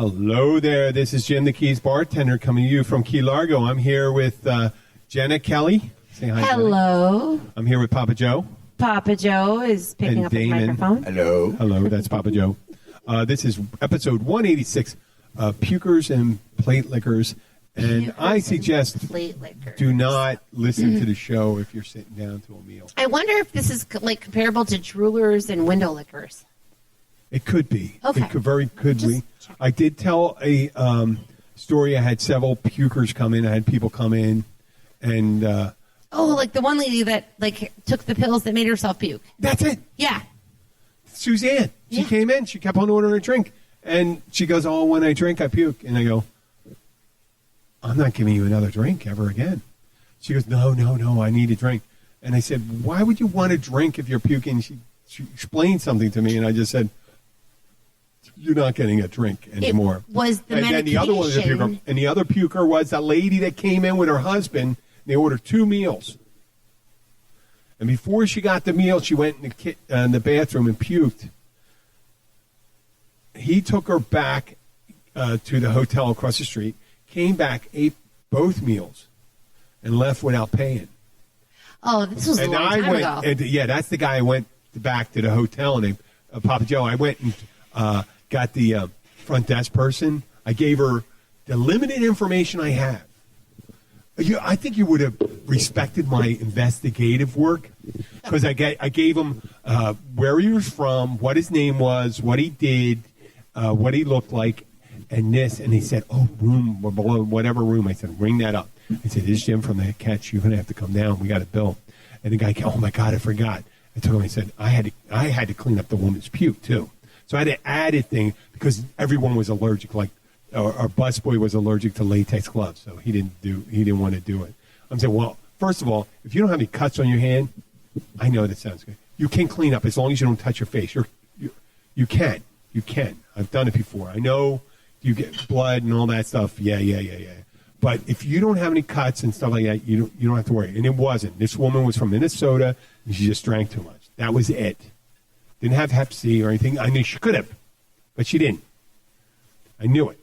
Hello there. This is Jim the Keys Bartender coming to you from Key Largo. I'm here with Jenna Kelly. Say hi, Hello. Jenna. I'm here with Papa Joe. Papa Joe is picking up Damon. his microphone. Hello. Hello, that's Papa Joe. This is episode 186, Pukers and Platelickers. And I suggest do not listen to the show if you're sitting down to a meal. I wonder if this is like comparable to droolers and window lickers. It could be. Okay. It could be. I did tell a story. I had several pukers come in. I had people come in, and like the one lady that took the pills that made herself puke. That's it. Yeah. Suzanne. She came in. She kept on ordering a drink, and she goes, "Oh, when I drink, I puke." And I go, "I'm not giving you another drink ever again." She goes, "No, I need a drink." And I said, "Why would you want a drink if you're puking?" She explained something to me, and I just said, "You're not getting a drink anymore." It was the medication. Then the other one was a puker. And the other puker was a lady that came in with her husband. They ordered 2 meals. And before she got the meal, she went in the bathroom and puked. He took her back to the hotel across the street, came back, ate both meals, and left without paying. Oh, this was a long time ago. That's the guy I went back to the hotel, and Papa Joe, I went and got the front desk person. I gave her the limited information I have. I think you would have respected my investigative work because I gave him where he was from, what his name was, what he did, what he looked like, and this. And he said, "Oh, room, whatever room." I said, "Ring that up." I said, "This is Jim from the catch. You're going to have to come down. We got a bill." And the guy, "Oh my God, I forgot." I told him, I said, I had to clean up the woman's puke too. So I had to add a thing because everyone was allergic. Like our busboy was allergic to latex gloves, so he didn't want to do it. I'm saying, well, first of all, if you don't have any cuts on your hand, I know that sounds good. You can clean up as long as you don't touch your face. You can. I've done it before. I know you get blood and all that stuff. Yeah. But if you don't have any cuts and stuff like that, you don't have to worry. And it wasn't. This woman was from Minnesota, and she just drank too much. That was it. Didn't have Hep C or anything. I knew she could have, but she didn't. I knew it.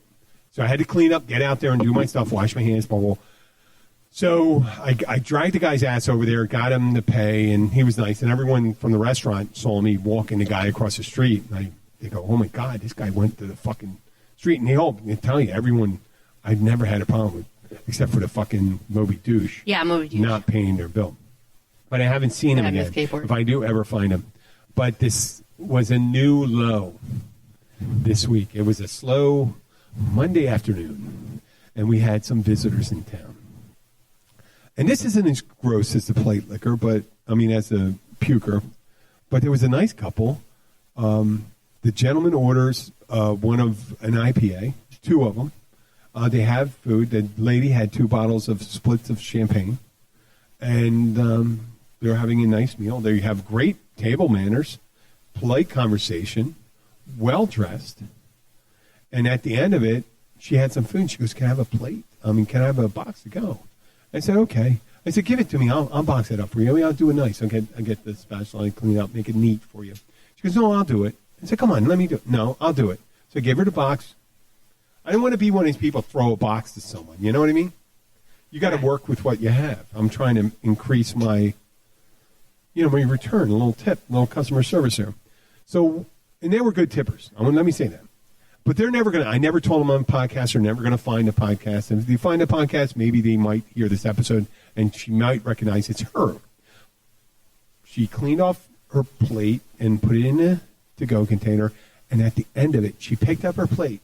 So I had to clean up, get out there and do my stuff, wash my hands, blah, blah. So I dragged the guy's ass over there, got him to pay, and he was nice. And everyone from the restaurant saw me walking the guy across the street. And they go, "Oh, my God, this guy went to the fucking street." And they tell you, everyone, I've never had a problem with, except for the fucking Moby douche. Yeah, Moby douche. Not paying their bill. But I haven't seen him again, if I do ever find him. But this was a new low this week. It was a slow Monday afternoon, and we had some visitors in town. And this isn't as gross as the plate liquor, but, I mean, as a puker. But there was a nice couple. The gentleman orders one of an IPA, 2 of them. They have food. The lady had 2 bottles of splits of champagne. And they're having a nice meal. They have great table manners, polite conversation, well-dressed. And at the end of it, she had some food. She goes, "Can I have a plate? Can I have a box to go?" I said, "Okay." I said, "Give it to me. I'll box it up for you. I'll do it nice. I'll get the spatula, clean it up, make it neat for you." She goes, "No, I'll do it." I said, "Come on, let me do it." "No, I'll do it." So I gave her the box. I didn't want to be one of these people throw a box to someone. You know what I mean? You got to work with what you have. I'm trying to increase my return, a little tip, a little customer service here. So, and they were good tippers. Let me say that. But they're never going to, I never told them on the podcast, they're never going to find the podcast. And if they find the podcast, maybe they might hear this episode and she might recognize it's her. She cleaned off her plate and put it in a to-go container. And at the end of it, she picked up her plate.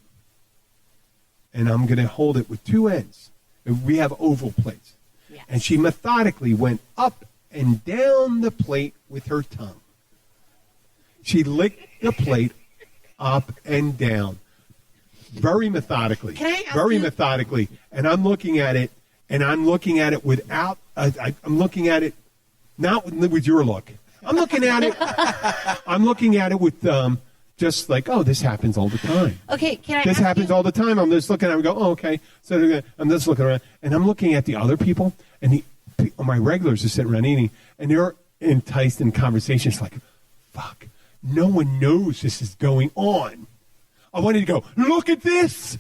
And I'm going to hold it with 2 ends. We have oval plates. Yes. And she methodically went up and down the plate with her tongue. She licked the plate up and down. Very methodically. Methodically. And I'm looking at it, without, I'm looking at it, not with your look. I'm looking at it with just like, oh, this happens all the time. Okay, this happens all the time. I'm just looking at it and go, oh, okay. So I'm just looking around. And I'm looking at the other people, and my regulars are sitting around eating, and they're enticed in conversations like, fuck, no one knows this is going on. I wanted to go, look at this.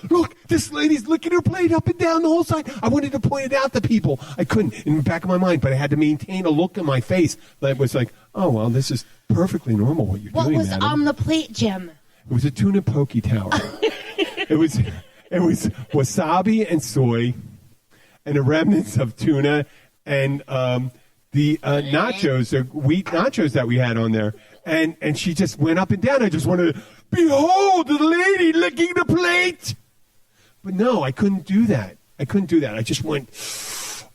Look, this lady's licking her plate up and down the whole side. I wanted to point it out to people. I couldn't in the back of my mind, but I had to maintain a look in my face that was like, oh, well, this is perfectly normal what you're doing, What was madam. on the plate, Jim? It was a tuna poke tower. It was wasabi and soy and the remnants of tuna and the nachos, the wheat nachos that we had on there. And she just went up and down. I just wanted to, behold, the lady licking the plate. But no, I couldn't do that. I just went,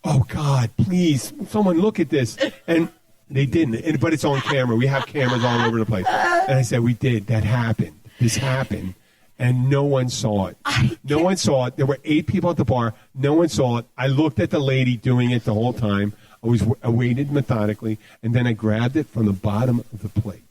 oh, God, please, someone look at this. And they didn't. But it's on camera. We have cameras all over the place. And I said, we did. That happened. This happened. And no one saw it. No one saw it. There were 8 people at the bar. No one saw it. I looked at the lady doing it the whole time. I waited methodically, and then I grabbed it from the bottom of the plate.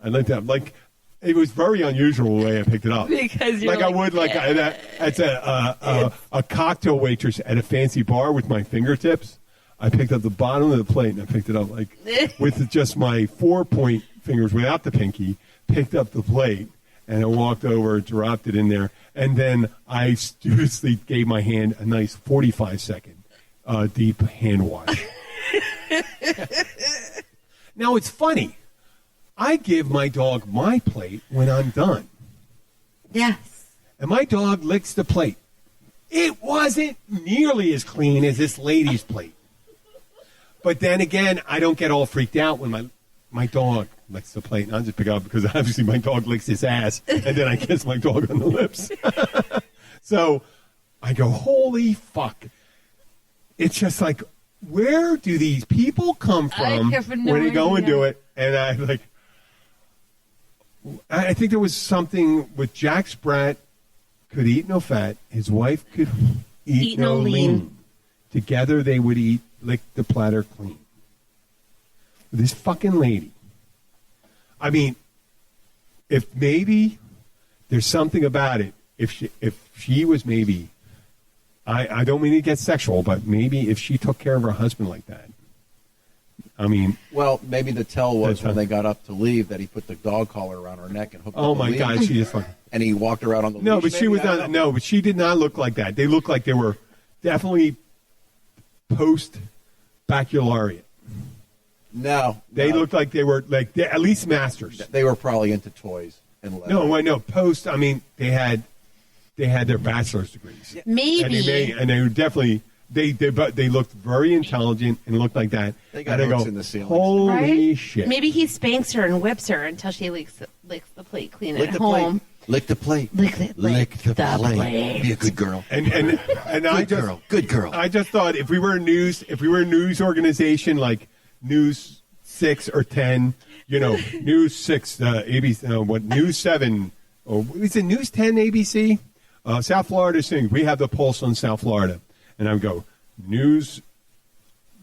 I looked up, like, it was very unusual the way I picked it up. Because you're like I would, like, as a cocktail waitress at a fancy bar with my fingertips. I picked up the bottom of the plate, and I picked it up, like, with just my 4-point fingers without the pinky, picked up the plate, and I walked over, dropped it in there, and then I studiously gave my hand a nice 45-second deep hand wash. Now, it's funny. I give my dog my plate when I'm done. Yes. And my dog licks the plate. It wasn't nearly as clean as this lady's plate. But then again, I don't get all freaked out when my dog licks the plate. And I'll just pick it up because obviously my dog licks his ass. And then I kiss my dog on the lips. So I go, holy fuck. It's just like, where do these people come from when they go and do it? And I think there was something with Jack Sprat could eat no fat. His wife could eat no lean. Together they would lick the platter clean. This fucking lady. I mean, if maybe there's something about it, if she was maybe, I don't mean to get sexual, but maybe if she took care of her husband like that. I mean, well, maybe the tell was when they got up to leave that he put the dog collar around her neck and hooked. Oh my God, she just fucking. And he walked her out on the. No, leash, but she was not. No, but she did not look like that. They looked like they were definitely post baccalaureate. No, they looked like they were at least masters. They were probably into toys and leather. No, I know post. I mean, they had their bachelor's degrees. Maybe, and they were definitely. They looked very intelligent and looked like that. They got hooks in the ceiling. Holy shit! Maybe he spanks her and whips her until she licks the plate clean at home. Lick the plate. Lick the plate. Be a good girl. And good girl. I just thought if we were a news organization like News 6 or 10, News 6, ABC, News 7, or is it News 10 ABC? South Florida thing. We have the pulse on South Florida. And I would go, News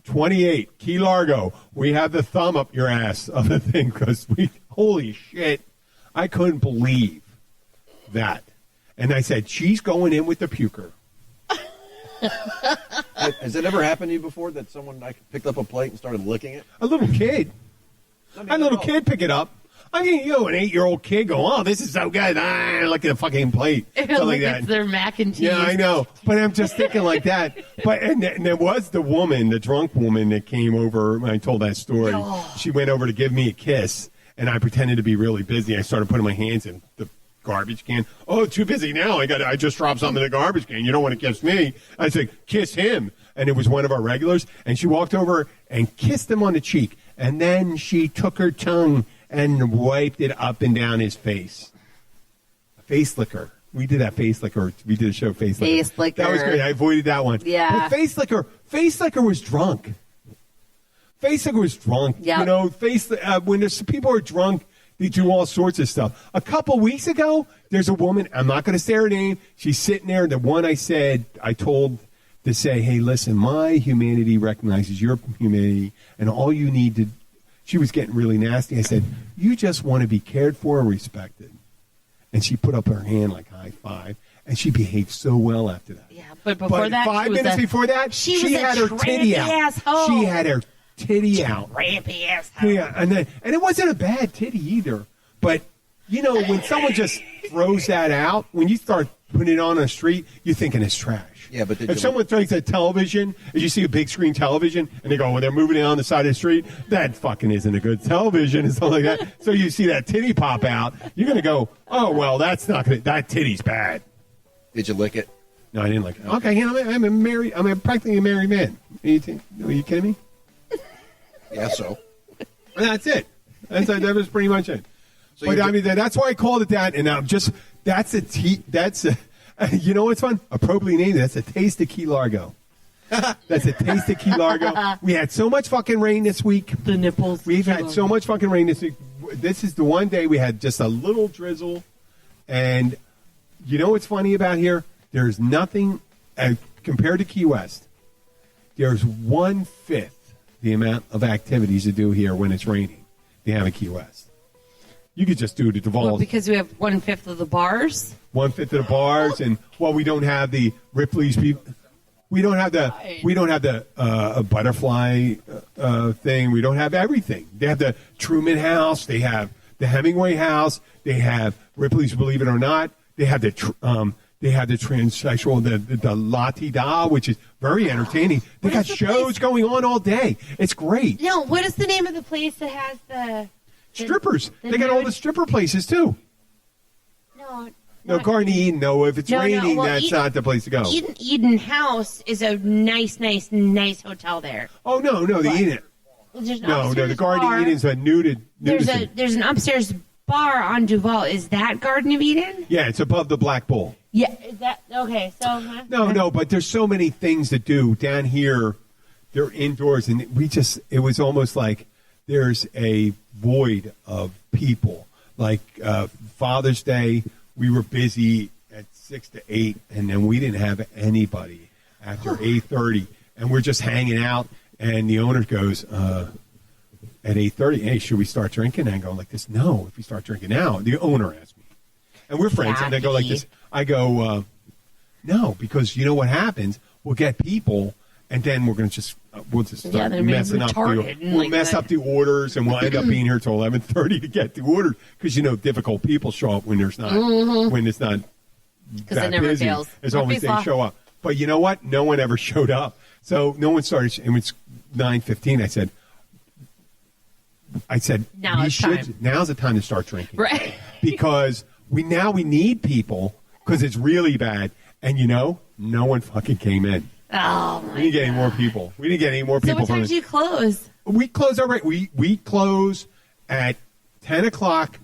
28, Key Largo. We have the thumb up your ass of the thing because holy shit, I couldn't believe that. And I said, she's going in with the puker. Has it ever happened to you before that someone picked up a plate and started licking it? A little kid. A little kid pick it up. I mean, an 8-year-old kid go, oh, this is so good. Look at the fucking plate. Something like that. It's their mac and cheese. Yeah, I know. But I'm just thinking like that. But and there was the woman, the drunk woman that came over when I told that story. Oh. She went over to give me a kiss, and I pretended to be really busy. I started putting my hands in the garbage can. Oh, too busy now. I just dropped something in the garbage can. You don't want to kiss me. I said, kiss him. And it was one of our regulars. And she walked over and kissed him on the cheek. And then she took her tongue and wiped it up and down his face. A face licker. We did that face licker. We did a show, Face Licker. Face licker. That was great. I avoided that one. Yeah. But Face licker was drunk. Face licker was drunk. Yeah. When there's people are drunk, they do all sorts of stuff. A couple weeks ago, there's a woman. I'm not going to say her name. She's sitting there. The one I told to say, hey, listen, my humanity recognizes your humanity, and all you need to. She was getting really nasty. I said, you just want to be cared for and respected. And she put up her hand like high five, and she behaved so well after that. Yeah, but before that, 5 minutes before that, she had her titty out. Asshole. She had her titty out. Trampy asshole. Yeah, and it wasn't a bad titty either. But You know, when someone just throws that out, when you start putting it on the street, you're thinking it's trash. Yeah, but if someone thinks that television, if you see a big screen television, and they go, well, they're moving it on the side of the street, that fucking isn't a good television and stuff like that. So you see that titty pop out, you're going to go, oh, well, that titty's bad. Did you lick it? No, I didn't like it. Okay, you know, I'm practically a married man. Are you kidding me? Yeah, so. And that's it. That was pretty much it. So but I mean, that's why I called it that. And I'm just, you know what's fun? Appropriately named. That's a taste of Key Largo. That's a taste of Key Largo. We had so much fucking rain this week. The nipples. We've had so much fucking rain this week. This is the one day we had just a little drizzle. And you know what's funny about here? There's nothing, compared to Key West, there's 1/5 the amount of activities to do here when it's raining. They have in Key West. You could just do it at the Vols. Well, because we have 1/5 of the bars. 1/5 of the bars, and we don't have the Ripley's people. We don't have the butterfly thing. We don't have everything. They have the Truman House. They have the Hemingway House. They have Ripley's Believe It or Not. They have the transsexual, the La-Ti-Da, which is very entertaining. They got shows going on all day. It's great. No, what is the name of the place that has the strippers? They got all the stripper places too. No, Garden Eden. No, if it's raining, that's not the place to go. Eden House is a nice hotel there. Oh no, the Eden. The Garden Eden is a nudity. There's an upstairs bar on Duval. Is that Garden of Eden? Yeah, it's above the Black Bull. Yeah, is that okay? So no, but there's so many things to do down here. They're indoors, and it was almost like there's a void of people. Like Father's Day, we were busy at 6 to 8, and then we didn't have anybody after 8:30, and we're just hanging out. And the owner goes, at 8:30, hey, should we start drinking? And I go like this, no, if we start drinking now, the owner asked me. And we're friends, and they go like this. I go, no, because you know what happens? We'll get people, and then we're going to start messing up. We'll mess up the orders, and we'll end up being here till 11:30 to get the orders, because, difficult people show up when there's not, when it's not that it busy. Fails. It's always they show up. But you know what? No one ever showed up. So no one started, and it's 9:15. I said, now's the time to start drinking. Right. Because we need people, because it's really bad. And no one fucking came in. Oh, my We didn't get any more people. So what time do you close? We close, all right. We close at 10 o'clock,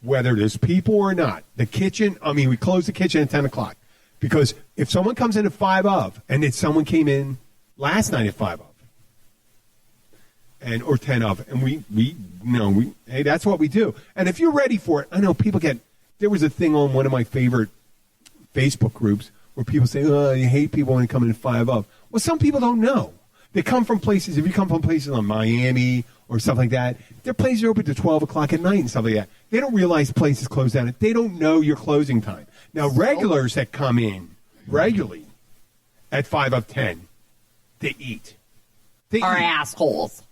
whether there's people or not. The kitchen, we close the kitchen at 10 o'clock. Because if someone comes in at 5 of, and then someone came in last night at 5 of, or 10 of, and hey, that's what we do. And if you're ready for it, I know people there was a thing on one of my favorite Facebook groups where people say, oh, you hate people when they come in at 5 of. Well, some people don't know. They come from places, if you come from places like Miami or stuff like that, their places are open to 12 o'clock at night and stuff like that. They don't realize places close down. They don't know your closing time. Now, regulars that come in regularly at 5 of 10, they eat. Are assholes.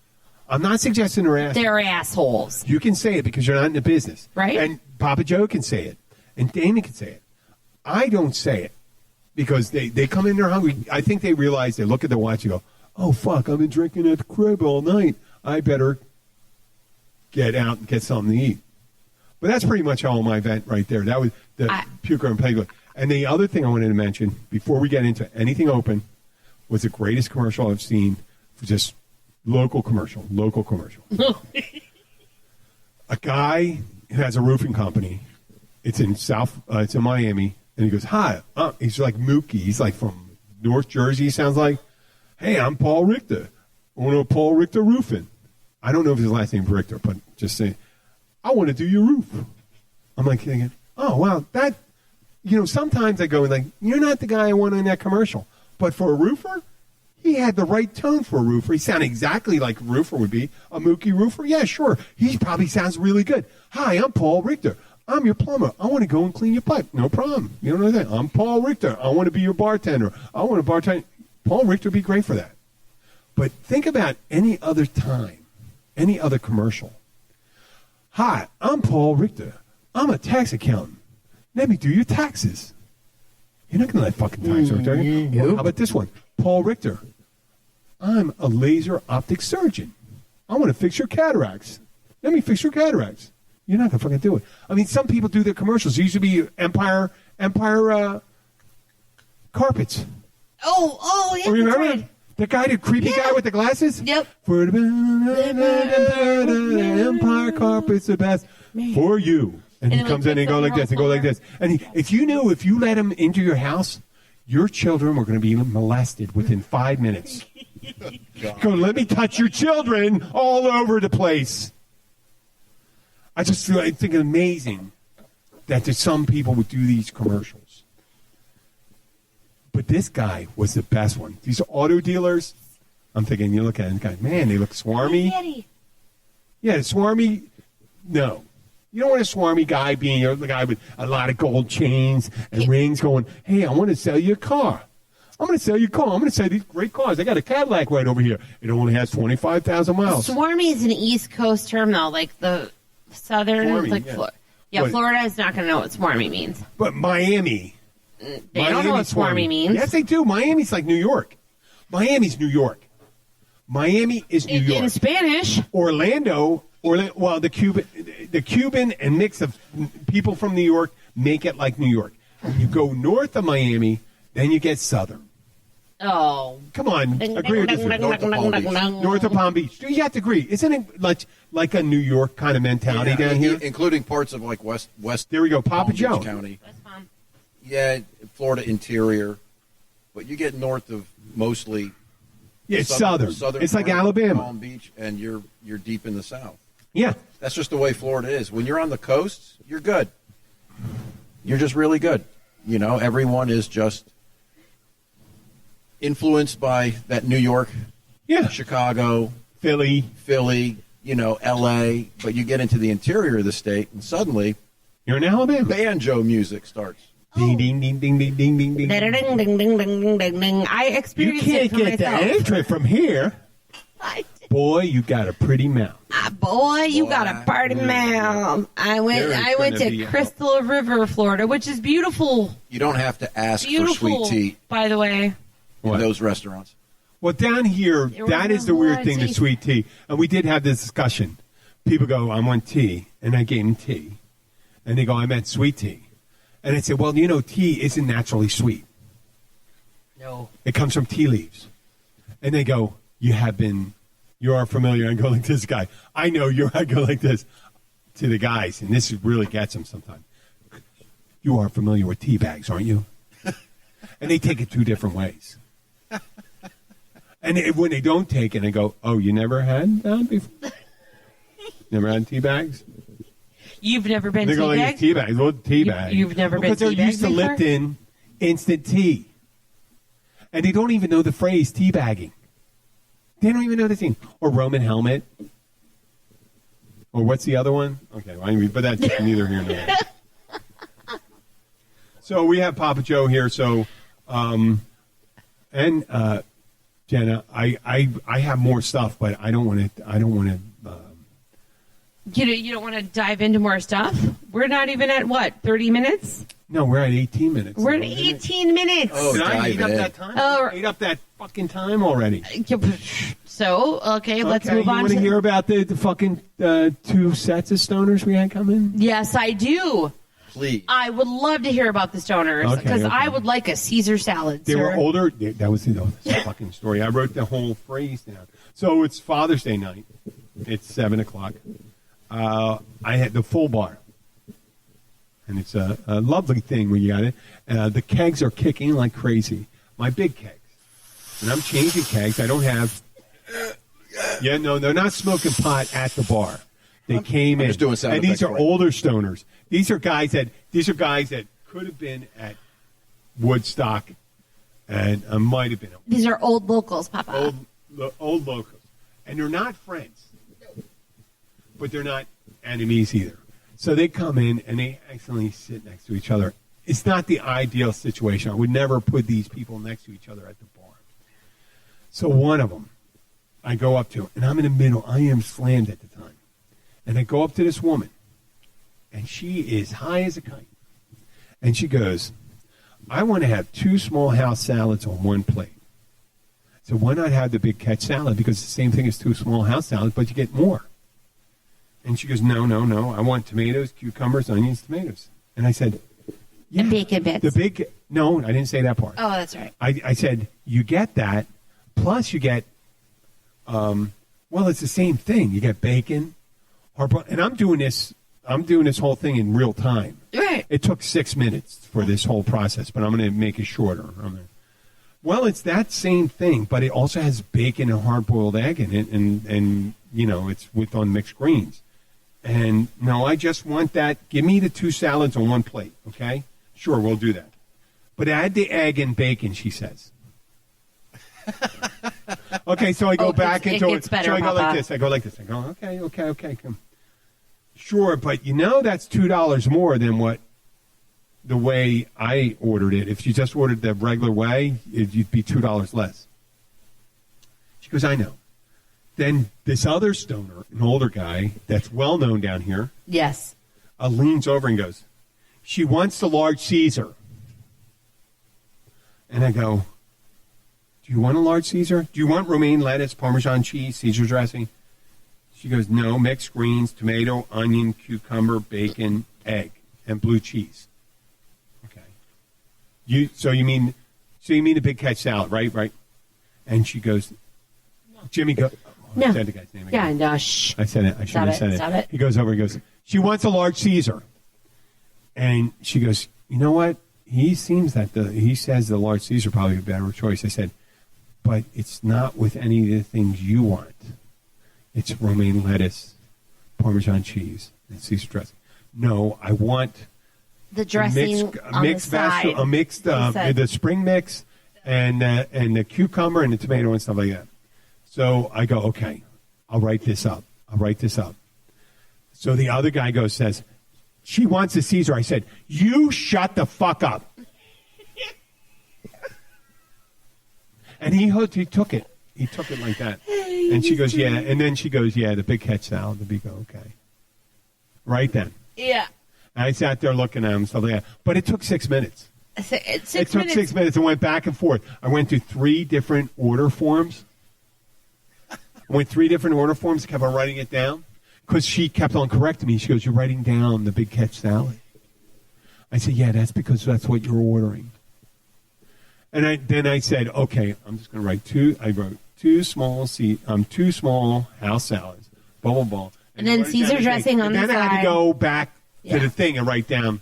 I'm not suggesting they're assholes. They're assholes. You can say it because you're not in the business. Right. And Papa Joe can say it. And Damon can say it. I don't say it because they come in there hungry. I think they realize, they look at their watch and go, oh, fuck, I've been drinking at the crib all night. I better get out and get something to eat. But that's pretty much all my event right there. That was the Puker and Playground. And the other thing I wanted to mention before we get into anything open was the greatest commercial I've seen for just local commercial. A guy who has a roofing company. It's in it's in Miami. And he goes, hi. He's like Mookie. He's like from North Jersey, he sounds like. Hey, I'm Paul Richter. Owner of Paul Richter Roofing. I don't know if his last name's Richter, but just saying, I want to do your roof. I'm like thinking, oh, wow, that, sometimes I go like, you're not the guy I want in that commercial. But for a roofer, he had the right tone for a roofer. He sounded exactly like a roofer would be. A Mookie roofer? Yeah, sure. He probably sounds really good. Hi, I'm Paul Richter. I'm your plumber. I want to go and clean your pipe. No problem. You don't know that. I'm Paul Richter. I want to be your bartender. I want to bartend. Paul Richter would be great for that. But think about any other time, any other commercial. Hi, I'm Paul Richter. I'm a tax accountant. Let me do your taxes. You're not going to let fucking tax return. Nope. How about this one? Paul Richter. I'm a laser optic surgeon. I want to fix your cataracts. Let me fix your cataracts. You're not going to fucking do it. I mean, some people do their commercials. It used to be Empire carpets. Oh, yeah. Remember? That's right. The guy, the creepy guy with the glasses? Yep. For the Empire carpet's the best for you. And he comes in and go like this and go like this. And if you let him into your house, your children were going to be molested within 5 minutes. Go, let me touch your children all over the place. I think it's amazing that there's some people would do these commercials. But this guy was the best one. These auto dealers, I'm thinking, you look at it, guy, man, they look swarmy. Yeah, swarmy. No. You don't want a swarmy guy being the guy with a lot of gold chains and rings going, hey, I want to sell you a car. I'm going to sell you a car. I'm going to sell these great cars. I got a Cadillac right over here. It only has 25,000 miles. Swarmy is an East Coast term, though, like the Southern. Swarmy, like Florida is not going to know what swarmy means. But Miami. They don't know what swarmy means. Yes, they do. Miami's like New York. Miami's New York. Miami is New York. In Spanish. Orlando, well, the Cuban and mix of people from New York make it like New York. When you go north of Miami, then you get southern. Oh. Come on. Agree with this. North of Palm Beach. You have to agree. Isn't it like a New York kind of mentality down here? Including parts of like West. There we go. Papa Joe. County. Yeah, Florida interior. But you get north of mostly. Yeah, it's southern. It's like Alabama. Palm Beach, and you're deep in the south. Yeah. That's just the way Florida is. When you're on the coast, you're good. You're just really good. You know, everyone is just influenced by that New York, Chicago, Philly, L.A., but you get into the interior of the state, and suddenly you're in Alabama. Banjo music starts. Ding, ding, ding, ding, ding, ding, ding, ding. Ding, ding, ding, ding, ding, ding, ding. I experienced it for myself. You can't get the entry from here. Boy, you got a pretty mouth. Boy, you got a party mouth. I went to Crystal River, Florida, which is beautiful. You don't have to ask for sweet tea, by the way. In those restaurants. Well, down here, that is the weird thing, the sweet tea. And we did have this discussion. People go, I want tea. And I gave them tea. And they go, I meant sweet tea. And I said, well, tea isn't naturally sweet. No. It comes from tea leaves. And they go, you are familiar. I go like this guy. I know I go like this to the guys. And this really gets them sometimes. You are familiar with tea bags, aren't you? And they take it two different ways. And when they don't take it, I go, oh, you never had that before? Never had tea bags? You've never been tea bags? Like, tea bags. Well, tea bags. You've never been tea bags because they're used to Lipton instant tea. And they don't even know the phrase tea bagging. They don't even know the thing. Or Roman helmet. Or what's the other one? Okay, but that's neither here nor there. So we have Papa Joe here. So, and Jenna, I have more stuff, but I don't want to. You don't want to dive into more stuff? We're not even at, 30 minutes? No, we're at 18 minutes. We're at 18 minutes. Oh, did I eat up that time? I ate up that fucking time already. So, okay, let's move on. You want to hear about the fucking 2 sets of stoners we had come in? Yes, I do. Please. I would love to hear about the stoners, because I would like a Caesar salad, They were older. That was the fucking story. I wrote the whole phrase down. So it's Father's Day night. It's 7 o'clock. I had the full bar. And it's a lovely thing when you got it. The kegs are kicking like crazy. My big kegs. And I'm changing kegs. I don't have... Yeah, no, they're not smoking pot at the bar. They came in. Just doing sound and these are right. older stoners. These are guys that could have been at Woodstock and might have been. These are old locals, Papa. Old locals. And they're not friends. But they're not enemies either. So they come in and they accidentally sit next to each other. It's not the ideal situation. I would never put these people next to each other at the bar. So one of them, I go up to, and I'm in the middle. I am slammed at the time. And I go up to this woman. And she is high as a kite. And she goes, I want to have 2 small house salads on one plate. So why not have the big catch salad? Because it's the same thing as 2 small house salads, but you get more. And she goes, no. I want tomatoes, cucumbers, onions, tomatoes. And I said, yeah. And bacon bits. No, I didn't say that part. Oh, that's right. I said, you get that, plus you get, it's the same thing. You get bacon, and I'm doing this whole thing in real time. Right. It took 6 minutes for this whole process, but I'm going to make it shorter. It's that same thing, but it also has bacon and hard-boiled egg in it, and it's with unmixed greens. And no, I just want that. Give me the 2 salads on one plate, okay? Sure, we'll do that. But add the egg and bacon, she says. Okay, so I go back into it. Better, so I go Papa. like this. I go, okay, come. Sure, but that's $2 more than the way I ordered it. If you just ordered the regular way, it'd be $2 less. She goes, I know. Then this other stoner, an older guy that's well known down here, Yes. Leans over and goes, she wants the large Caesar. And I go, do you want a large Caesar? Do you want romaine lettuce, Parmesan cheese, Caesar dressing? She goes, no, mixed greens, tomato, onion, cucumber, bacon, egg, and blue cheese. Okay. So you mean a big catch salad, right? Right. And she goes, Jimmy, go. No. I said the guy's name again. Yeah, no, shh. I said it. I should have said it. Stop it. He goes over. He goes, she wants a large Caesar. And she goes, you know what? He says the large Caesar probably a better choice. I said, but it's not with any of the things you want. It's romaine lettuce, Parmesan cheese, and Caesar dressing. No, I want the dressing the spring mix, and the cucumber and the tomato and stuff like that. So I go, okay, I'll write this up. So the other guy says, she wants a Caesar. I said, you shut the fuck up. And he took it. He took it like that. And she goes, yeah. And then she goes, yeah, the big catch salad. The big, okay. Right then. Yeah. And I sat there looking at him and stuff like that. But it took 6 minutes. It took 6 minutes and went back and forth. I went through 3 different order forms. Kept on writing it down. Because she kept on correcting me. She goes, you're writing down the big catch salad. I said, yeah, that's because that's what you're ordering. And then I said, okay, I'm just going to write 2. I wrote 2 small house salads, blah, blah, blah. And then Caesar dressing on the side. Then I had to go back to the thing and write down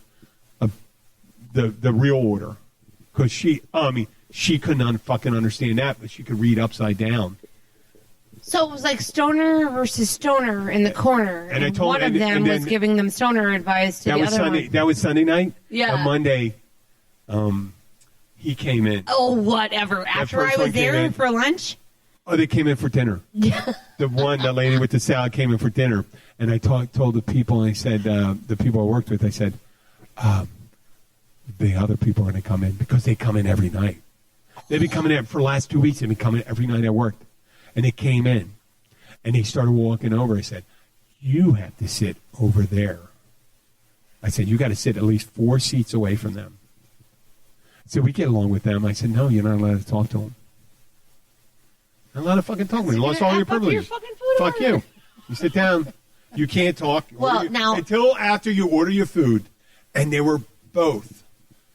the real order. Because she couldn't fucking understand that, but she could read upside down. So it was like stoner versus stoner in the corner. And I told one of them was giving them stoner advice to the other one. That was Sunday night? Yeah. On Monday, he came in. Oh, whatever. After I was there for lunch? Oh, they came in for dinner. Yeah. The lady with the salad came in for dinner. And I told the people, and I said, the people I worked with, I said, the other people are going to come in because they come in every night. They've been coming in for the last 2 weeks. They've been coming in every night I worked. And they came in, and they started walking over. I said, you have to sit over there. I said, you got to sit at least 4 seats away from them. So we get along with them. I said, no, you're not allowed to talk to them. Not allowed to fucking talk to them. You lost all your privileges. Fuck you. You sit down. You can't talk. Until after you order your food. And they were both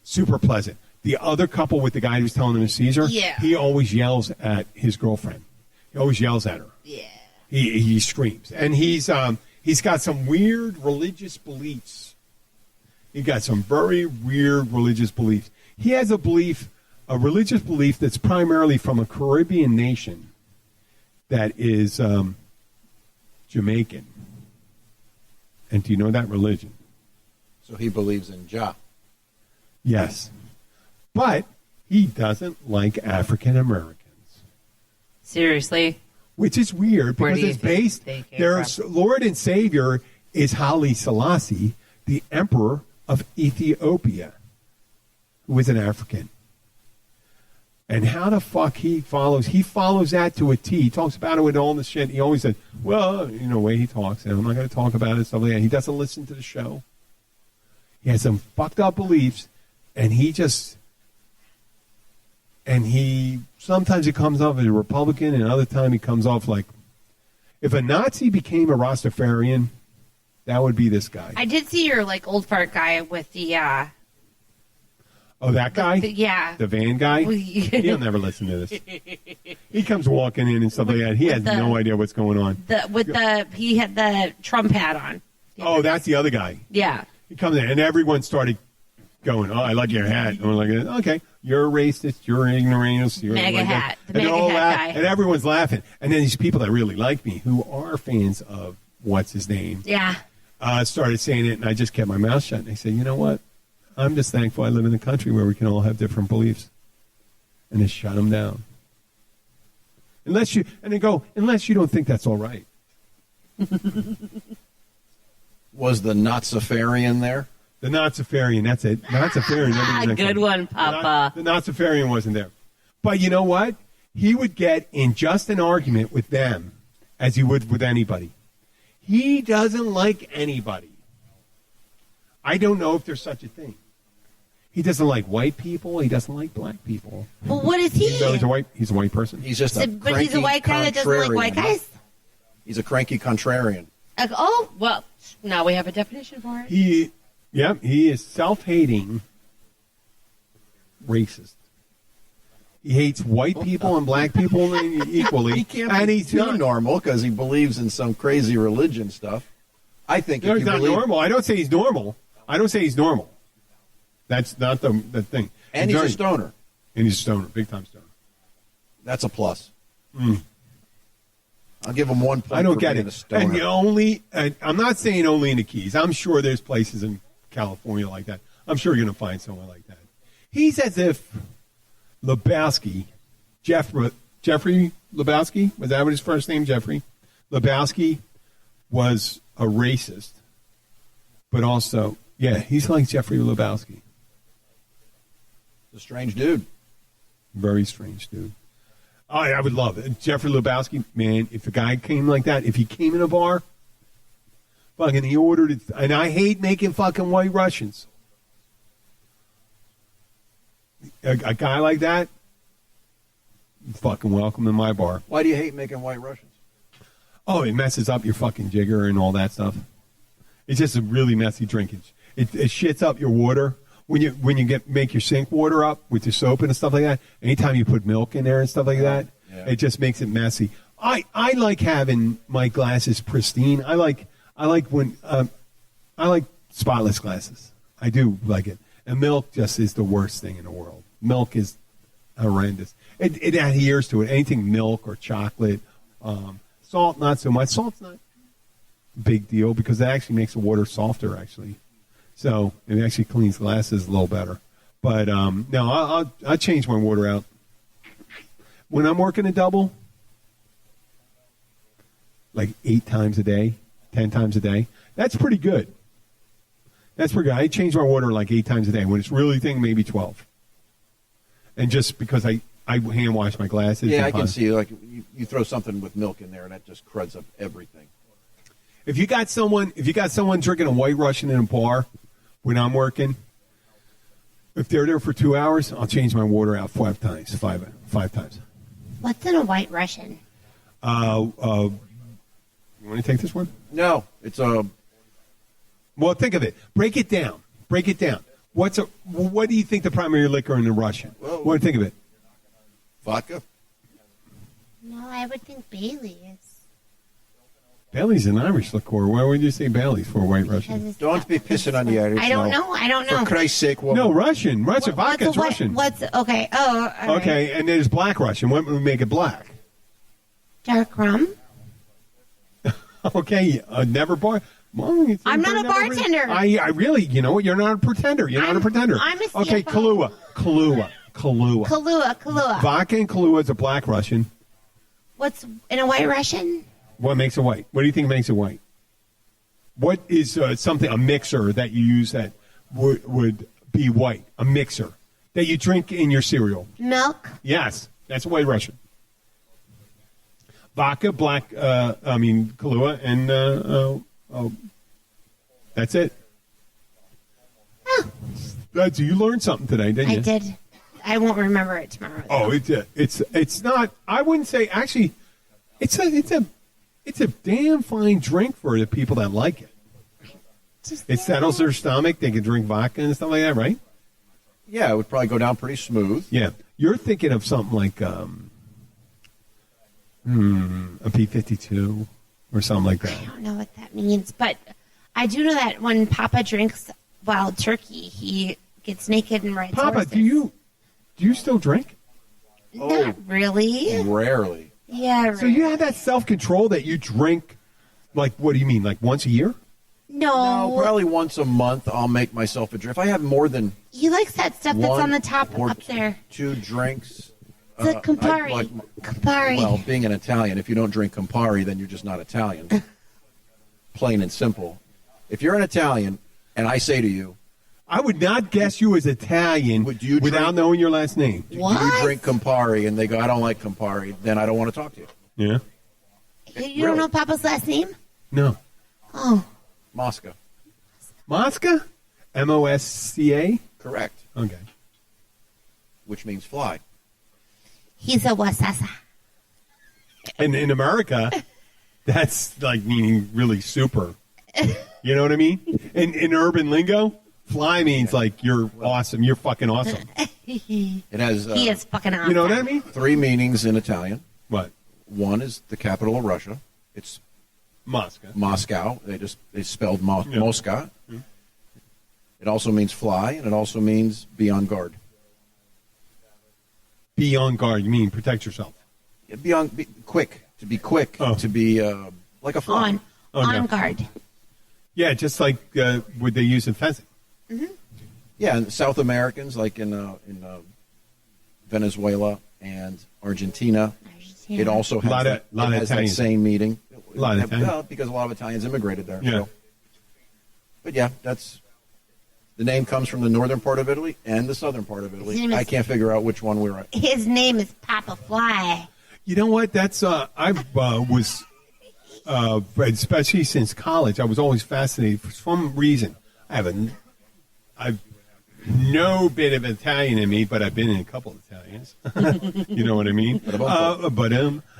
super pleasant. The other couple with the guy who's telling them to Caesar, he always yells at his girlfriend. He always yells at her. Yeah. He screams. And he's got some weird religious beliefs. He got some very weird religious beliefs. He has a religious belief that's primarily from a Caribbean nation that is Jamaican. And do you know that religion? So he believes in Jah. Yes. But he doesn't like African Americans. Seriously? Which is weird because it's based. Their Lord and Savior is Haile Selassie, the Emperor of Ethiopia, who is an African. And how the fuck he follows that to a T. He talks about it with all the shit. He always says, well, way he talks, and I'm not going to talk about it, stuff like that. He doesn't listen to the show. He has some fucked up beliefs, and sometimes he comes off as a Republican, and other time he comes off like, if a Nazi became a Rastafarian, that would be this guy. I did see your old fart guy with the. Oh, that guy? Yeah. The van guy? He'll never listen to this. He comes walking in and stuff like that. He has no idea what's going on. He had the Trump hat on. Oh, that's the other guy. Yeah. He comes in, and everyone started going, "Oh, I like your hat." And we're like, "Okay, you're a racist. You're an ignoramus. You're MAGA hat. The MAGA hat guy. And everyone's laughing. And then these people that really like me, who are fans of what's his name, started saying it, and I just kept my mouth shut. And I said, "You know what? I'm just thankful I live in a country where we can all have different beliefs," and just shut them down. Unless you don't think that's all right. Was the Natsifarian there? The Natsifarian, that's it. Natsifarian. Good one, Papa. The Natsifarian wasn't there. But you know what? He would get in just an argument with them as he would with anybody. He doesn't like anybody. I don't know if there's such a thing. He doesn't like white people. He doesn't like black people. Well, what is he? He's a white person. He's just but he's a white guy that doesn't like white guys? He's a cranky contrarian. Well, now we have a definition for it. He is self-hating racist. He hates white people and black people equally. He can't be too normal because he believes in some crazy religion stuff. I think he's not normal. I don't say he's normal. That's not the thing. And he's a stoner. And he's a stoner, big-time stoner. That's a plus. I'll give him 1 point. I don't for get being it. A stoner. And I'm not saying only in the Keys. I'm sure there's places in California like that. I'm sure you're going to find someone like that. He's as if Lebowski, Jeffrey Lebowski, was that what his first name, Jeffrey? Lebowski was a racist, but also, he's like Jeffrey Lebowski. A strange dude. Very strange dude. I would love it. Jeffrey Lebowski, man, if a guy came like that, if he came in a bar, fucking he ordered it, and I hate making fucking white Russians. A guy like that, fucking welcome in my bar. Why do you hate making white Russians? Oh, it messes up your fucking jigger and all that stuff. It's just a really messy drinkage. It shits up your water. When you make your sink water up with your soap and stuff like that, anytime you put milk in there and stuff like that, it just makes it messy. I like having my glasses pristine. I like spotless glasses. I do like it. And milk just is the worst thing in the world. Milk is horrendous. It adheres to it. Anything milk or chocolate, salt not so much. Salt's not a big deal because it actually makes the water softer actually. So it actually cleans glasses a little better. But no, I'll change my water out. When I'm working a double, like 8 times a day, 10 times a day, that's pretty good. That's pretty good. I change my water like 8 times a day. When it's really thin, maybe 12. And just because I hand wash my glasses. Yeah, I can see like you throw something with milk in there and that just cruds up everything. If you got someone drinking a white Russian in a bar when I'm working, if they're there for 2 hours, I'll change my water out 5 times. Five times. What's in a white Russian? You want to take this one? No, it's a. Well, think of it. Break it down. What do you think the primary liquor in the Russian? Whoa. What do you think of it? Vodka? No, I would think Bailey's. Bailey's an Irish liqueur. Why would you say Bailey's for white Russian? Don't be pissing on the Irish. I don't know. For Christ's sake, woman. No, Russian. Vodka's Russian. Okay. Oh, all okay, right. and there's black Russian. What would make it black? Dark rum. Okay, never bar. Well, I'm not a bartender. I really, you know what? You're not a pretender. I'm a CFO. Okay, Kahlua. Vodka and Kahlua is a black Russian. What's in a white Russian? What makes it white? What do you think makes it white? What is a mixer that you use that would be white? A mixer that you drink in your cereal? Milk. Yes, that's a white Russian. Vodka, Kahlua, and that's it. You learned something today, didn't you? I did. I won't remember it tomorrow. Oh, it's not. I wouldn't say. Actually, it's a damn fine drink for the people that like it. It settles their stomach. They can drink vodka and stuff like that, right? Yeah, it would probably go down pretty smooth. Yeah, you're thinking of something like a P52 or something like that. I don't know what that means, but I do know that when Papa drinks wild turkey, he gets naked and rides Papa, horses. do you still drink? Not really. Rarely. Yeah. So you have that self-control that you drink, like, what do you mean, like once a year? No. No, probably once a month I'll make myself a drink. If I have more than He likes that stuff that's on the top or up there. 2 drinks. The Campari. Campari. Well, being an Italian, if you don't drink Campari, then you're just not Italian. Plain and simple. If you're an Italian, and I say to you, I would not guess you as Italian without knowing your last name. What? Do you drink Campari? And they go, I don't like Campari. Then I don't want to talk to you. Yeah? You don't know Papa's last name? No. Oh. Mosca. Mosca? Mosca? Correct. Okay. Which means fly. He's a wasasa. And in America, that's like meaning really super. You know what I mean? In urban lingo, fly means like you're awesome. You're fucking awesome. It has. He is fucking awesome. You know what I mean? 3 meanings in Italian. What? One is the capital of Russia. It's Moscow. Moscow. They spelled Mosca. Mm-hmm. It also means fly, and it also means be on guard. Be on guard. You mean protect yourself? Be quick. To be quick. Oh. To be like a fly. On guard. Yeah, just like what they use in fencing. Mm-hmm. Yeah, and South Americans, like in Venezuela and Argentina, it also has that same meaning. A lot of Italians. Well, because a lot of Italians immigrated there. Yeah. So. But yeah, the name comes from the northern part of Italy and the southern part of Italy. I can't figure out which one we're at. His name is Papa Fly. You know what? That's I was especially since college. I was always fascinated for some reason. I've no bit of Italian in me, but I've been in a couple of Italians. You know what I mean?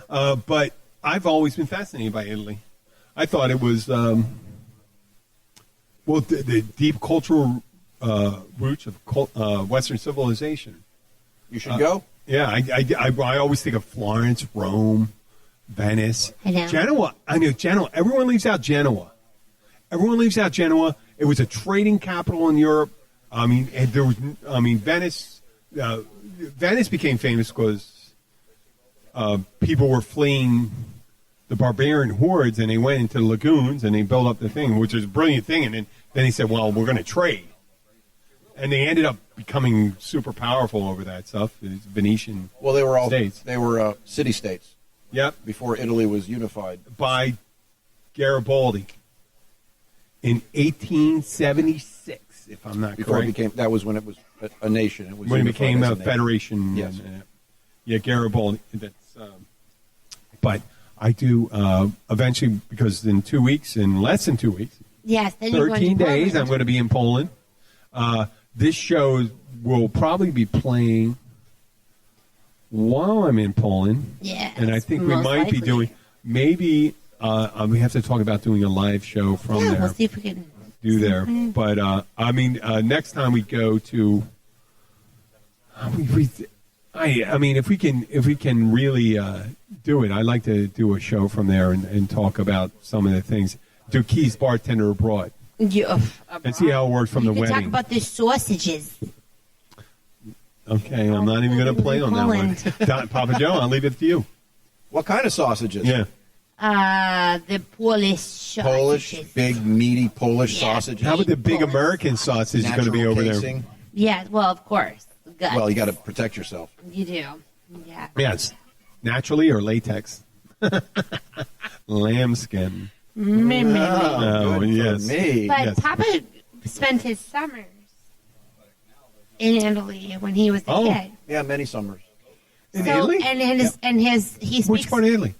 But I've always been fascinated by Italy. I thought it was the deep cultural roots of Western civilization. You should go. Yeah, I always think of Florence, Rome, Venice, Genoa. I know Genoa. Everyone leaves out Genoa. It was a trading capital in Europe. I mean, Venice. Venice became famous because people were fleeing the barbarian hordes, and they went into the lagoons and they built up the thing, which is a brilliant thing. And then he said, "Well, we're going to trade," and they ended up becoming super powerful over that stuff. It's Venetian. Well, they were all states. They were city states. Yep. Before Italy was unified by Garibaldi in 1876, if I'm not correct. That was when it was a nation. It was when it became a federation. Yes. Garibaldi. That's. But I do eventually, because in less than 2 weeks. Yes. Then 13 days, I'm going to be in Poland. This show will probably be playing while I'm in Poland. Yeah. And I think we might be doing, maybe we have to talk about doing a live show from there. We'll see if we can do there. But, next time we go to, if we can really do it, I'd like to do a show from there and talk about some of the things. Do Keith's Bartender Abroad. Yeah, and see how it works from the wedding. Talk about the sausages. Okay, I'm not even going to play on that one. Papa Joe, I'll leave it to you. What kind of sausages? Yeah. The Polish sausages. Big, meaty Polish sausages. How about the big American sausage is going to be over there? Yeah, well, of course. Guts. Well, you got to protect yourself. You do. Yeah. Yes. Naturally or latex? Lambskin. Oh, yes. Me. But yes. Papa spent his summers in Italy when he was a kid. Yeah, many summers. In Italy? He speaks. Which part of Italy?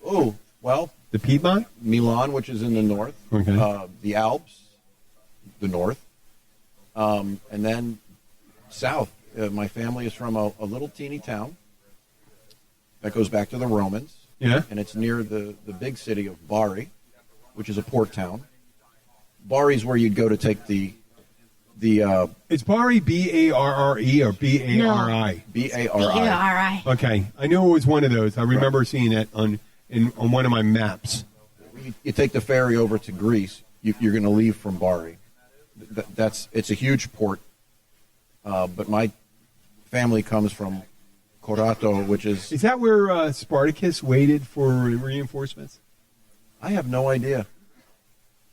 Oh, well, the Piedmont? Milan, which is in the north. Okay. The Alps, the north. And then south, my family is from a little teeny town that goes back to the Romans. Yeah. And it's near the big city of Bari, which is a port town. Bari is where you'd go to take the It's Bari, B-A-R-R-E or B-A-R-I? No. B-A-R-I. B-A-R-I. Okay. I knew it was one of those. I remember seeing it on one of my maps. You take the ferry over to Greece, you're going to leave from Bari. It's a huge port, but my family comes from Corato, which is... Is that where Spartacus waited for reinforcements? I have no idea.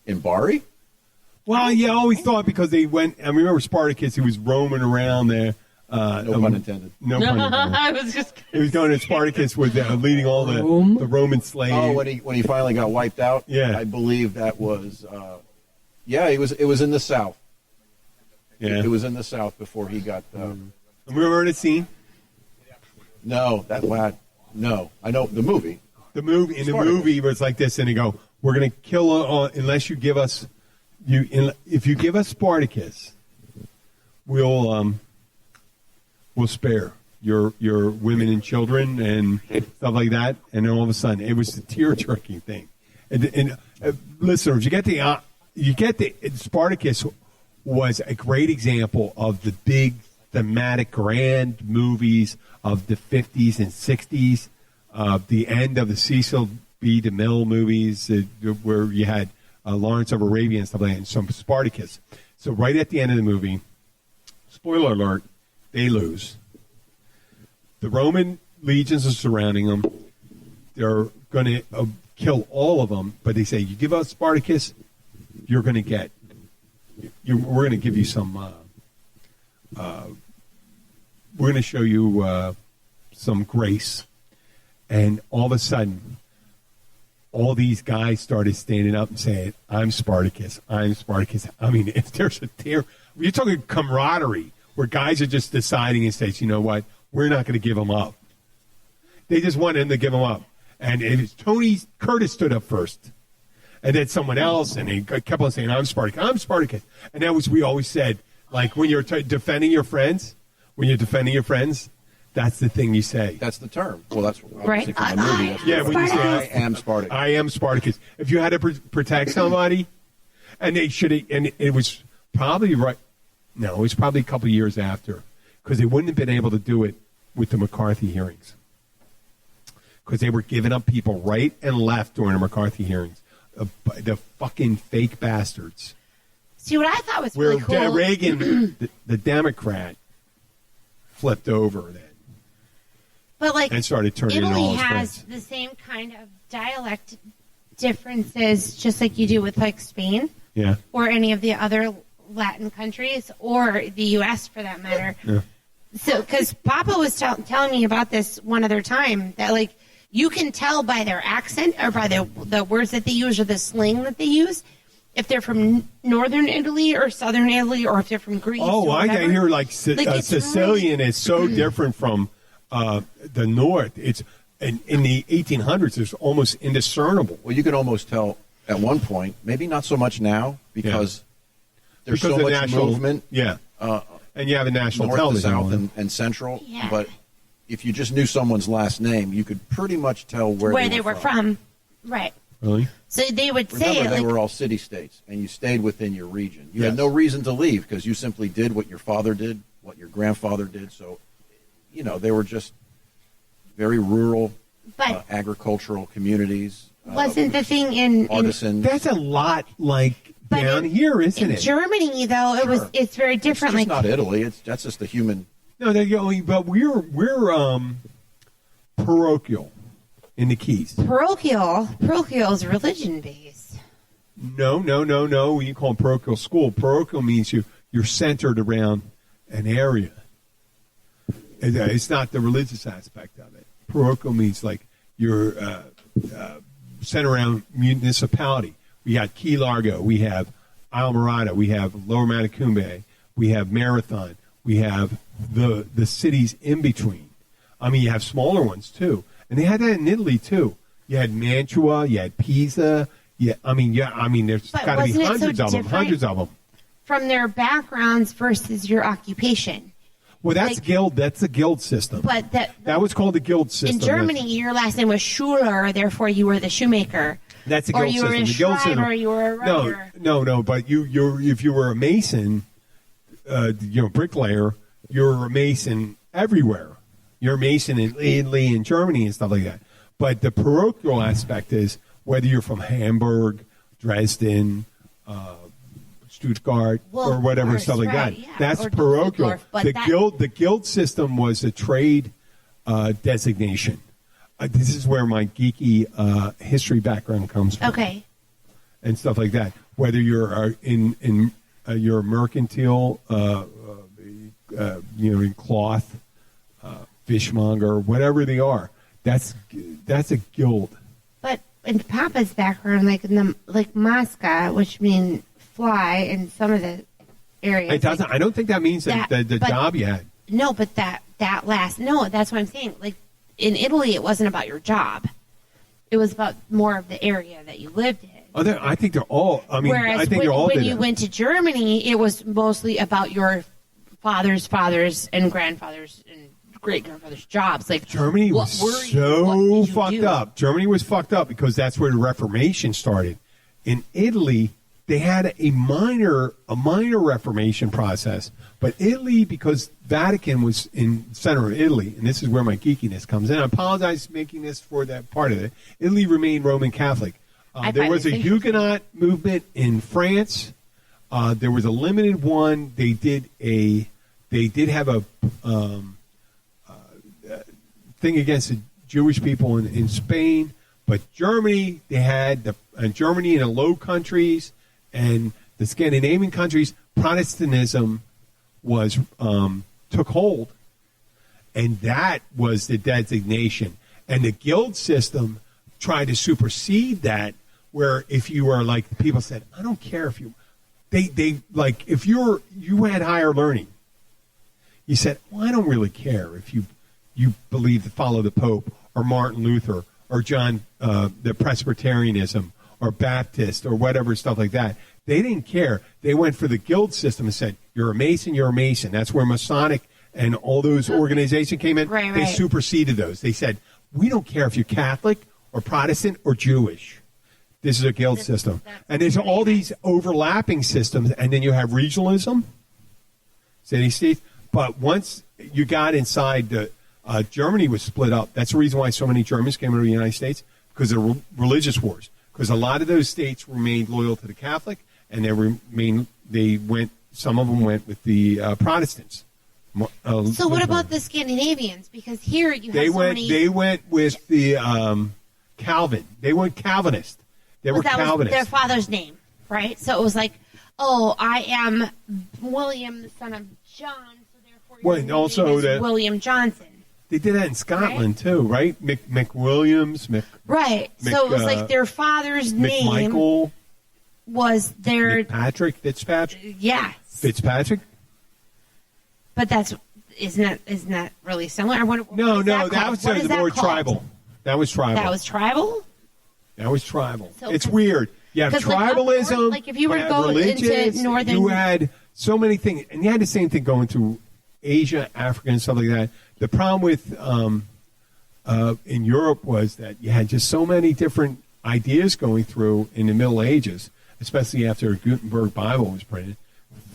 In Bari? Well, yeah, I always thought because they went... I remember Spartacus, he was roaming around there. No pun intended. No pun intended. I was just... He was going to Spartacus with leading all the Roman slaves. Oh, when he finally got wiped out? Yeah. I believe that was... it was in the south. Yeah. It was in the south before he got... Remember the scene? No, that lad. No. I know the movie. The movie was like this, and they go, "We're going to kill unless you give us if you give us Spartacus, we'll spare your women and children and stuff like that." And then all of a sudden, it was the tear-jerking thing. And listeners, you get the Spartacus was a great example of the big thematic grand movies of the 50s and 60s. The end of the Cecil B. DeMille movies, where you had Lawrence of Arabia and stuff like that, and some Spartacus. So right at the end of the movie, spoiler alert, they lose. The Roman legions are surrounding them. They're going to kill all of them, but they say, "You give us Spartacus, you're going to get. We're going to give you some. We're going to show you some grace." And all of a sudden, all these guys started standing up and saying, "I'm Spartacus. I'm Spartacus." I mean, if there's you're talking camaraderie, where guys are just deciding and saying, "You know what? We're not going to give them up." They just want him to give them up. And it was Tony Curtis stood up first. And then someone else, and he kept on saying, "I'm Spartacus. I'm Spartacus." And that was, we always said, like when you're defending your friends, that's the thing you say. That's the term. Well, that's right. From the movie. That's when you say, "I am Spartacus." I am Spartacus. If you had to protect somebody, and they should, and it was probably right. No, it was probably a couple of years after, because they wouldn't have been able to do it with the McCarthy hearings, because they were giving up people right and left during the McCarthy hearings. The fucking fake bastards. See, what I thought was really cool. Where Reagan, the Democrat, flipped over then. But like, and started turning into all Italy his has friends. the same kind of dialect differences, just like you do with like Spain, Yeah. or any of the other Latin countries, or the U.S. for that matter. Yeah. So, because Papa was telling me about this one other time, that like you can tell by their accent or by the words that they use or the slang that they use, if they're from northern Italy or southern Italy, or if they're from Greece. Oh, or I can hear like Sicilian really... is so different from the north. It's in the 1800s. It's almost indiscernible. Well, you could almost tell at one point, maybe not so much now, because there's so much national movement. Yeah, and you have a national north television to south and central. Yeah. But if you just knew someone's last name, you could pretty much tell where they were from. Right. Really? So they would Remember, say they like, were all city-states, and you stayed within your region. You Yes. had no reason to leave because you simply did what your father did, what your grandfather did. So, they were just very rural, but agricultural communities. Wasn't the thing in artisans? That's a lot like down here, isn't it? Germany, though, Sure. it's very different. It's just like not Italy. That's just the human. No, but we're parochial in the Keys. Parochial is religion based. No. You call them parochial school. Parochial means you're centered around an area. It's not the religious aspect of it. Parochial means like you're centered around municipality. We got Key Largo. We have Islamorada. We have Lower Matacumbe. We have Marathon. We have the cities in between. I mean, you have smaller ones too, and they had that in Italy too. You had Mantua. You had Pisa. There's got to be hundreds of them. from their backgrounds versus your occupation. Well, that's guild. That's the guild system. But that was called the guild system. In Germany, your last name was Schuler, therefore you were the shoemaker. That's the guild system. Or you were a schreiber, or you were a writer. No. But if you were a mason, bricklayer, you're a mason everywhere. You're a mason in Italy and Germany and stuff like that. But the parochial aspect is whether you're from Hamburg, Dresden, Stuttgart, or whatever, stuff like that. Yeah. That's parochial. The guild system was a trade designation. This is where my geeky history background comes from. Okay. And stuff like that. Whether you're in your mercantile, in cloth, fishmonger, whatever they are, that's a guild. But in Papa's background, like Maska, which means fly in some of the areas. It doesn't. I don't think that means the job you had. No, but that's what I'm saying. Like in Italy, it wasn't about your job. It was about more of the area that you lived in. I think they're all. I mean, whereas I think they're all. When you went to Germany, it was mostly about your fathers' and grandfathers and great grandfathers' jobs. Like Germany was so fucked up. Germany was fucked up because that's where the Reformation started. In Italy, they had a minor Reformation process, but Italy, because Vatican was in the center of Italy, and this is where my geekiness comes in. I apologize for making this for that part of it. Italy remained Roman Catholic. There was a Huguenot movement in France. There was a limited one. They did have a thing against the Jewish people in Spain, but Germany, they had Germany and the Low Countries and the Scandinavian countries. Protestantism was took hold, and that was the designation. And the guild system tried to supersede that, where if you were like, people said, I don't care if you, if you had higher learning, you said, well, I don't really care if you believe to follow the Pope or Martin Luther or John, the Presbyterianism or Baptist or whatever, stuff like that. They didn't care. They went for the guild system and said, you're a Mason, you're a Mason. That's where Masonic and all those organizations came in. Right. They superseded those. They said, we don't care if you're Catholic or Protestant or Jewish. This is a guild system. And there's all these overlapping systems, and then you have regionalism, city-states. But once you got inside, Germany was split up. That's the reason why so many Germans came into the United States, because of religious wars. Because a lot of those states remained loyal to the Catholic, and some of them went with the Protestants. So what about the Scandinavians? Because here you have They went with the Calvin. They went Calvinist. They were Calvinists. Was their father's name, right? So it was like, oh, I am William, the son of John, so therefore your name is William Johnson. They did that in Scotland too, right? McWilliams, right. So it was like their father's name. McMichael was their Fitzpatrick. Yeah. Fitzpatrick. But isn't that really similar? No, that was more tribal. That was tribal. That was tribal. So, it's weird. You have tribalism. Like if you were to go into northern, you had so many things, and you had the same thing going through Asia, Africa, and stuff like that. The problem with in Europe was that you had just so many different ideas going through in the Middle Ages, especially after Gutenberg Bible was printed.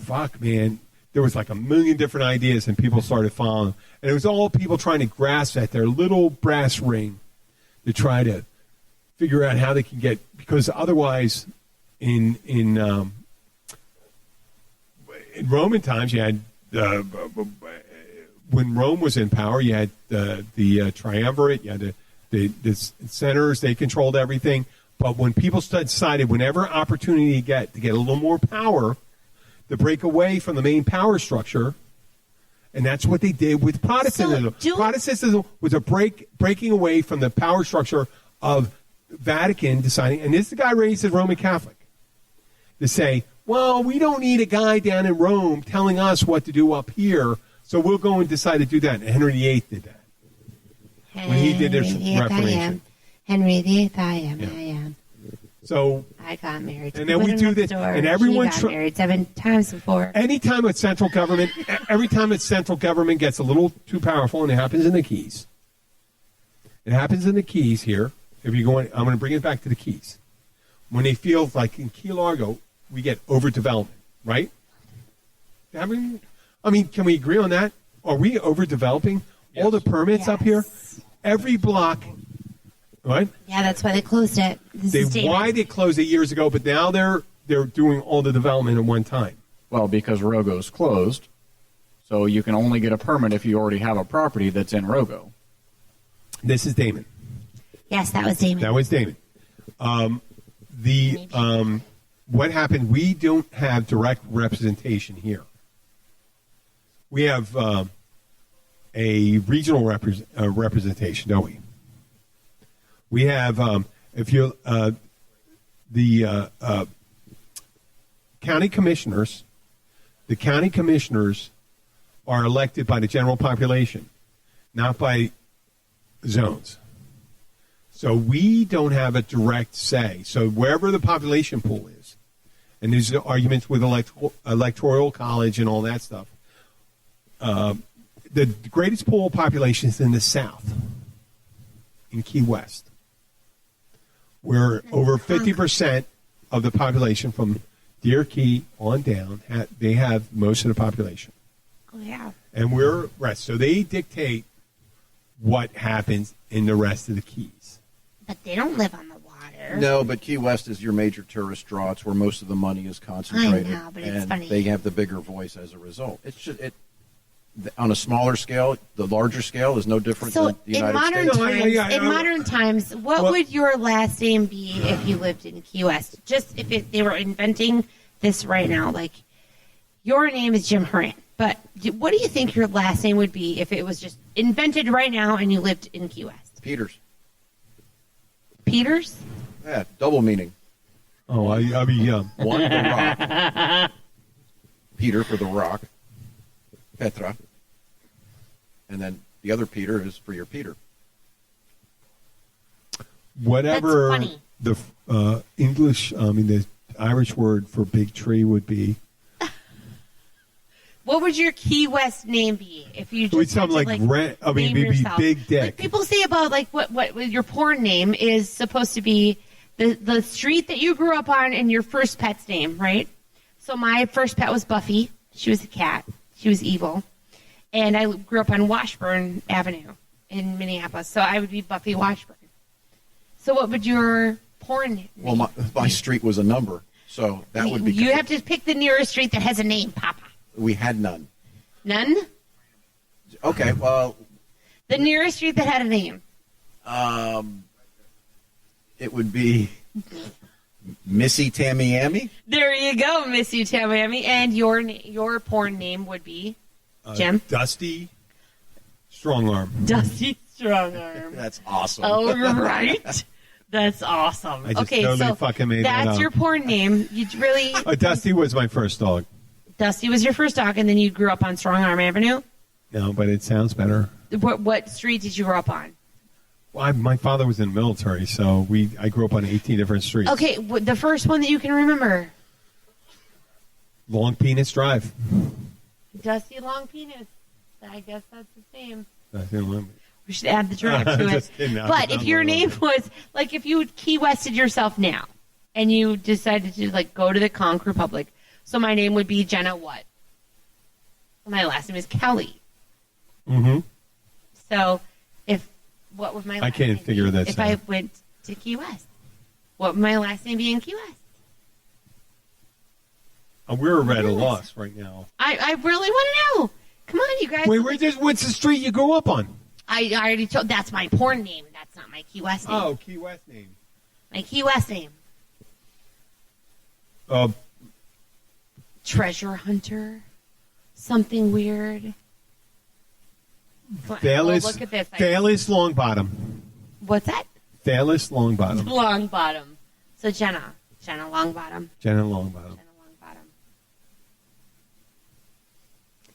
Fuck, man. There was like a million different ideas, and people started following them. And it was all people trying to grasp at their little brass ring to try to figure out how they can get, because otherwise in Roman times you had when Rome was in power, you had the triumvirate, you had the senators, they controlled everything. But when people decided, whenever opportunity to get a little more power, to break away from the main power structure, and that's what they did with Protestantism. Protestantism was a breaking away from the power structure of Vatican deciding, and this is the guy raised as Roman Catholic, to say, well, we don't need a guy down in Rome telling us what to do up here, so we'll go and decide to do that. And Henry VIII did that. When he did his Reformation. Henry VIII, I am. So I got married. And then we do this, and everyone got married 7 times before. Anytime it's central government, every time it's central government gets a little too powerful, and it happens in the Keys. It happens in the Keys here. If you're going, I'm going to bring it back to the Keys. When they feel like in Key Largo, we get overdevelopment, right? I mean, can we agree on that? Are we overdeveloping? Yes. All the permits up here, every block, right? Yeah, that's why they closed it. Why they closed it years ago, but now they're doing all the development at one time. Well, because Rogo's closed, so you can only get a permit if you already have a property that's in Rogo. This is Damon. Yes, that was Damon. That was Damon. What happened? We don't have direct representation here. We have a regional representation, don't we? We have, the county commissioners. The county commissioners are elected by the general population, not by zones. So we don't have a direct say. So wherever the population pool is, and there's arguments with electoral college and all that stuff, the greatest pool of population is in the south, in Key West, where over 50% of the population from Deer Key on down, they have most of the population. Oh, yeah. And we're rest. So they dictate what happens in the rest of the Keys. But they don't live on the water. No, but Key West is your major tourist draw. It's where most of the money is concentrated. I know, but it's and funny. They have the bigger voice as a result. It's just, on a smaller scale, the larger scale is no different than the United States. In modern times, what would your last name be if you lived in Key West? Just if they were inventing this right now, like your name is Jim Horan, but what do you think your last name would be if it was just invented right now and you lived in Key West? Peters. Peters? Yeah, double meaning. Oh, I'll be young. One, the rock. Peter for the rock. Petra. And then the other Peter is for your Peter. Whatever That's funny. the English, the Irish word for big tree would be. What would your Key West name be if you just something like maybe yourself? Big Dick. Like people say about like what your porn name is supposed to be the street that you grew up on and your first pet's name, right? So my first pet was Buffy. She was a cat. She was evil. And I grew up on Washburn Avenue in Minneapolis. So I would be Buffy Washburn. So what would your porn name be? Well, my street was a number, so that would be... You have to pick the nearest street that has a name, Papa. We had none. None? Okay, well... The nearest street that had a name. It would be Missy Tamiami. There you go, Missy Tamiami. And your porn name would be, Jim? Dusty Strongarm. Dusty Strongarm. That's awesome. Oh, right. That's awesome. I just okay, totally so fucking made that that's up. your porn name. You really... Dusty was my first dog. Dusty was your first dog, and then you grew up on Strong Arm Avenue? No, but it sounds better. What street did you grow up on? Well, my father was in the military, so I grew up on 18 different streets. Okay, the first one that you can remember. Long Penis Drive. Dusty Long Penis. I guess that's his name. That's the one. We should add the drive to it. Just kidding. But if your name was, like, if you Key Wested yourself now, and you decided to, like, go to the Conch Republic, so my name would be Jenna what? My last name is Kelly. Mm-hmm. So, what would my last I can't name figure be that if out. I went to Key West? What would my last name be in Key West? We're at a loss right now. I really want to know. Come on, you guys. Wait, what's the street you grew up on? I already told. That's my porn name. That's not my Key West name. Oh, Key West name. My Key West name. Treasure Hunter. Something weird. Thalis, look at this. Thalis Longbottom. What's that? Thalis Longbottom. Longbottom. So Jenna Longbottom. Jenna Longbottom. Jenna Longbottom.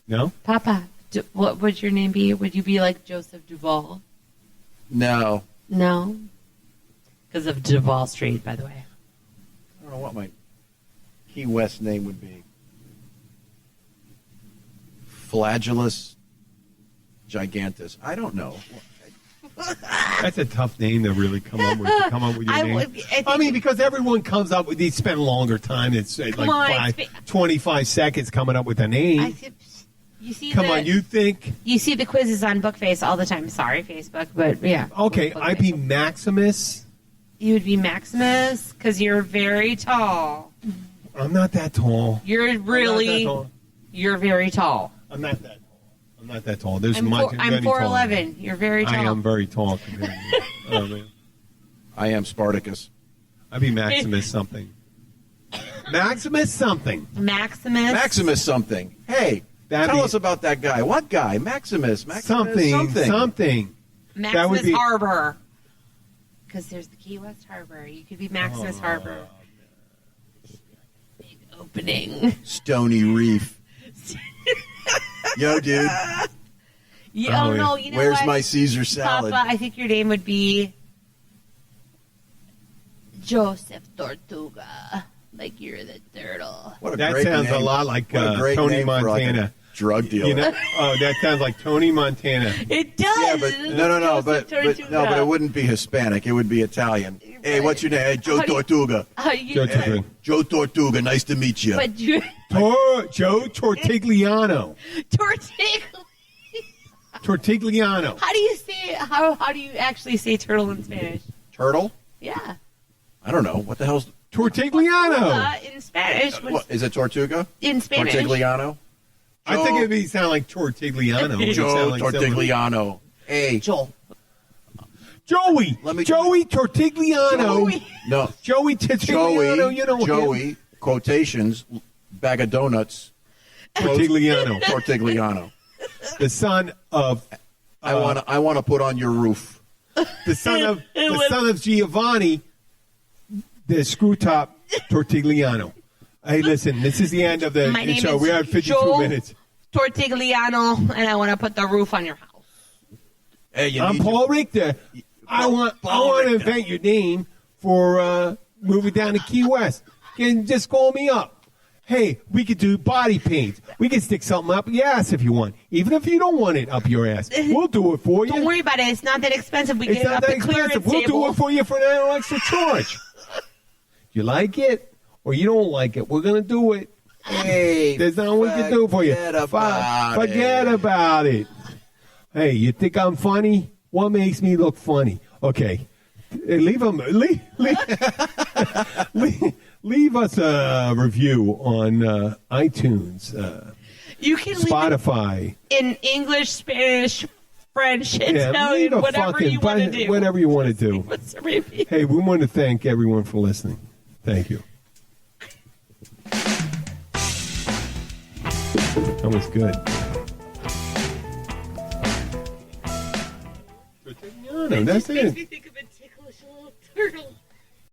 No? Papa, what would your name be? Would you be like Joseph Duvall? No. No. Because of Duval Street, by the way. don't know what my Key West name would be. Flagellus gigantus. I don't know. That's a tough name to really come up with. To come up with your name. I mean, because everyone comes up with. They spend a longer time. It's like 25 seconds coming up with a name. You see Come on, you think? You see the quizzes on Bookface all the time. Sorry, Facebook, but yeah. Okay, I'd be Maximus. You would be Maximus because you're very tall. I'm not that tall. You're really. You're very tall. I'm not that tall. I'm not that tall. There's I'm 4'11". You're very tall. I am very tall compared to you. Oh, man. I am Spartacus. I'd be Maximus something. Maximus something. Maximus something. Hey, tell us about that guy. What guy? Maximus something. Maximus Harbor. Because there's the Key West Harbor. You could be Maximus Harbor. Big opening. Stony Reef. Yo, dude. No, you know Where's what? my Caesar salad? Papa, I think your name would be Joseph Tortuga. Like you're the turtle. That sounds a lot like Tony Montana. Like drug dealer. You know? Oh, that sounds like Tony Montana. It does. Yeah, but but it wouldn't be Hispanic. It would be Italian. Hey, what's your name? Hey, Joe Tortuga. Joe Tortuga. Nice to meet you. But Joe Tortigliano. Tortigliano. How do you say? How do you actually say turtle in Spanish? Turtle? Yeah. I don't know. What the hell's Tortigliano? In Spanish. What, is it Tortuga? In Spanish. Tortigliano? I think it'd sound like Tortigliano. Joe Tortigliano. Hey. Joel. Joey Tortigliano. No. Joey Tortigliano. You know Joey, quotations, bag of donuts. Tortigliano. The son of... I want to put on your roof. The son of Giovanni, the screw top Tortigliano. Hey, listen, this is the end of the show. We have 52 minutes. Tortigliano, and I want to put the roof on your house. Hey, I'm Paul Richter. I want to invent your name for moving down to Key West. Can just call me up. Hey, we could do body paint. We could stick something up your ass if you want. Even if you don't want it up your ass. We'll do it for you. Don't worry about it. It's not that expensive. We get it up the clearance table. We'll do it for you for no extra charge. You like it or you don't like it, we're going to do it. Hey, there's nothing we can do for you. Forget about it. Hey, you think I'm funny? What makes me look funny? Okay. Leave us a review on iTunes, you can Spotify, in English, Spanish, French, Italian, whatever you want to do. Whatever you want to do. Hey, we want to thank everyone for listening. Thank you. That was good. That's it.